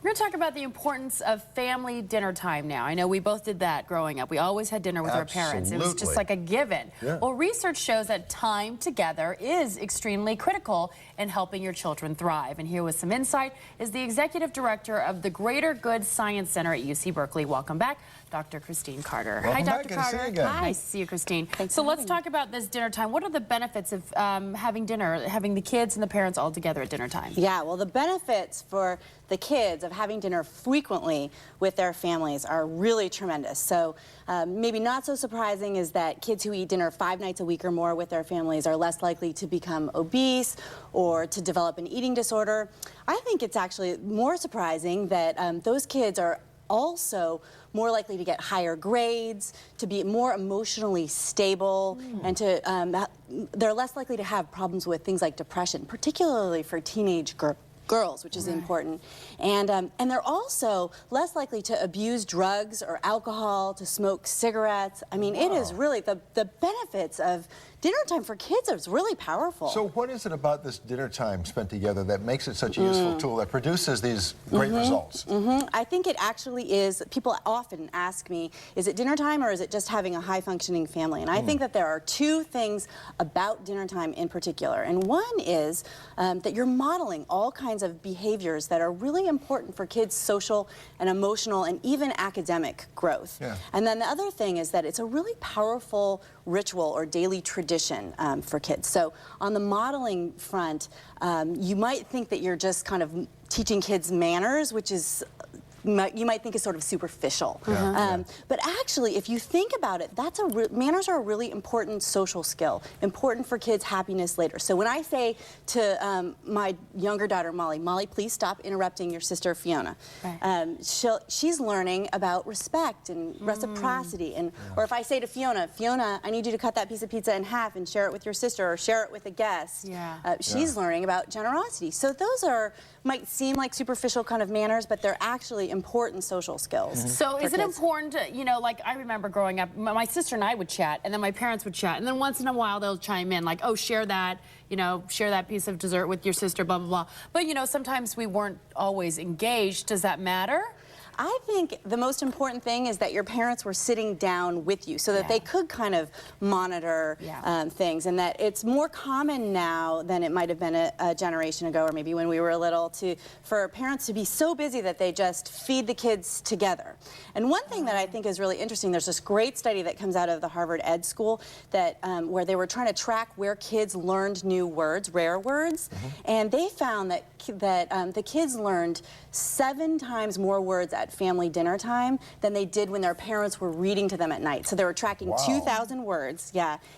We're going to talk about the importance of family dinner time now. I know we both did that growing up. We always had dinner with our parents. It was just like a given. Yeah. Well, research shows that time together is extremely critical in helping your children thrive. And here with some insight is the executive director of the Greater Good Science Center at UC Berkeley. Welcome back, Dr. Christine Carter. Welcome Hi, back. Dr. Good to see Carter. you again. Hi. Nice to see you, Christine. Thanks so for let's having talk about this dinner time. What are the benefits of having dinner, having the kids and the parents all together at dinner time? Yeah, well, the benefits for the kids of having dinner frequently with their families are really tremendous. So maybe not so surprising is that kids who eat dinner 5 nights a week or more with their families are less likely to become obese or to develop an eating disorder. I think it's actually more surprising that those kids are also more likely to get higher grades, to be more emotionally stable, and to they're less likely to have problems with things like depression, particularly for teenage girls, which is important. And they're also less likely to abuse drugs or alcohol, to smoke cigarettes. I mean, it is really, the benefits of dinner time for kids is really powerful. So what is it about this dinner time spent together that makes it such a useful tool that produces these great results? I think it actually is, people often ask me, is it dinner time or is it just having a high-functioning family? And I think that there are 2 things about dinner time in particular. And one is that you're modeling all kinds of behaviors that are really important for kids' social and emotional and even academic growth. Yeah. And then the other thing is that it's a really powerful ritual or daily tradition for kids. So on the modeling front, you might think that you're just kind of teaching kids manners, which is you might think is sort of superficial. But actually, if you think about it, manners are a really important social skill, important for kids' happiness later. So when I say to my younger daughter, Molly, please stop interrupting your sister, Fiona. She's learning about respect and reciprocity. And or if I say to Fiona, I need you to cut that piece of pizza in half and share it with your sister or share it with a guest. She's learning about generosity. So those might seem like superficial kind of manners, but they're actually important social skills. So is it important to, you know, like I remember growing up, my sister and I would chat, and then my parents would chat, and then once in a while they'll chime in like, oh, share that, you know, share that piece of dessert with your sister, blah, blah, blah. But, you know, sometimes we weren't always engaged. Does that matter? I think the most important thing is that your parents were sitting down with you so that they could kind of monitor things, and that it's more common now than it might have been a generation ago or maybe when we were little for parents to be so busy that they just feed the kids together. And one thing that I think is really interesting, there's this great study that comes out of the Harvard Ed School that where they were trying to track where kids learned new words, rare words, and they found that the kids learned 7 times more words at family dinner time than they did when their parents were reading to them at night. So they were tracking 2,000 words,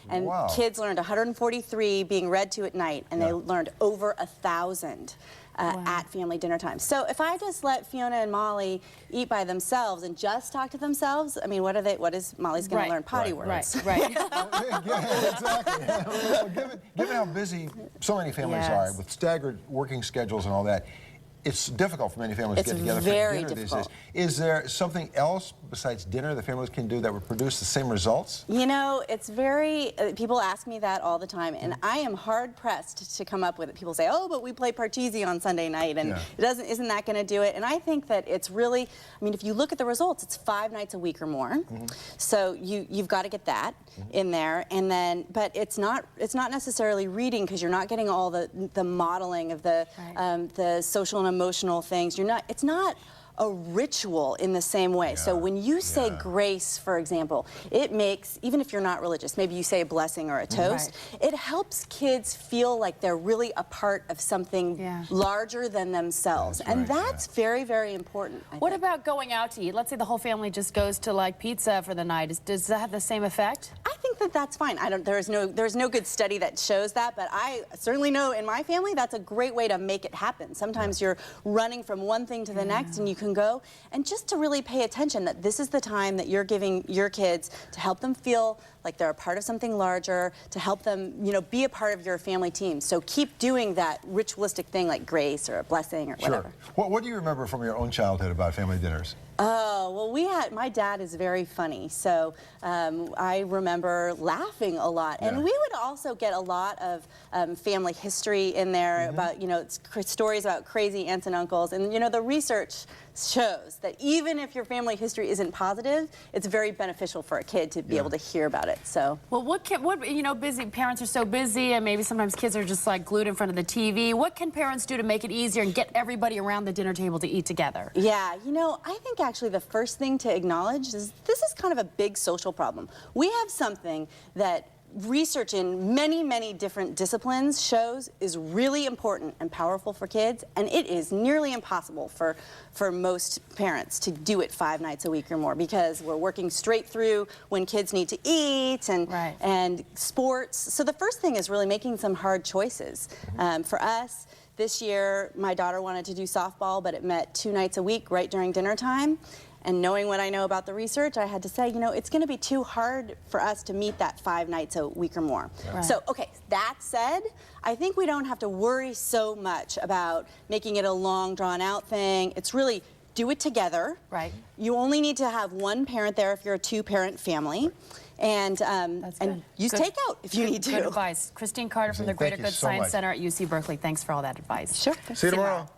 and kids learned 143 being read to at night, and they learned over 1,000 at family dinner time. So if I just let Fiona and Molly eat by themselves and just talk to themselves, I mean, what is Molly's going to learn? Potty words. Yeah, exactly. Given how busy so many families are with staggered working schedules and all that, it's difficult for many families to get together for dinner these days. Is there something else besides dinner the families can do that would produce the same results? You know, it's very, people ask me that all the time, and I am hard-pressed to come up with it. People say, oh, but we play Parcheesi on Sunday night, and isn't that going to do it? And I think that it's really, I mean, if you look at the results, it's 5 nights a week or more. So you've got to get that in there, and then, but it's not necessarily reading, because you're not getting all the modeling of the social and emotional things. It's not a ritual in the same way. So when you say grace, for example, it makes, even if you're not religious, maybe you say a blessing or a toast, it helps kids feel like they're really a part of something larger than themselves. And that's very, very important. What about going out to eat? Let's say the whole family just goes to like pizza for the night. Does that have the same effect? I think that that's fine. There's no good study that shows that, but I certainly know in my family that's a great way to make it happen. Sometimes you're running from one thing to the next, and you can go, and just to really pay attention that this is the time that you're giving your kids to help them feel like they're a part of something larger, to help them, you know, be a part of your family team. So keep doing that ritualistic thing like grace or a blessing or whatever. What do you remember from your own childhood about family dinners? Oh, Oh, well, my dad is very funny, so I remember laughing a lot. And we would also get a lot of family history in there about, you know, stories about crazy aunts and uncles. And, you know, the research shows that even if your family history isn't positive, it's very beneficial for a kid to be able to hear about it. So, well, what you know, busy parents are so busy, and maybe sometimes kids are just like glued in front of the TV. What can parents do to make it easier and get everybody around the dinner table to eat together? Yeah, you know, I think actually the first thing to acknowledge is this is kind of a big social problem. We have something that research in many, many different disciplines shows is really important and powerful for kids, and it is nearly impossible for most parents to do it 5 nights a week or more, because we're working straight through when kids need to eat and sports. So the first thing is really making some hard choices. For us, this year, my daughter wanted to do softball, but it met 2 nights a week right during dinner time. And knowing what I know about the research, I had to say, you know, it's going to be too hard for us to meet that 5 nights a week or more. So, okay, that said, I think we don't have to worry so much about making it a long, drawn-out thing. It's really do it together. You only need to have one parent there if you're a 2-parent family. And use takeout if you need to. Good advice. Christine Carter from the Greater Good Science Center at UC Berkeley. Thanks for all that advice. Sure. See you tomorrow.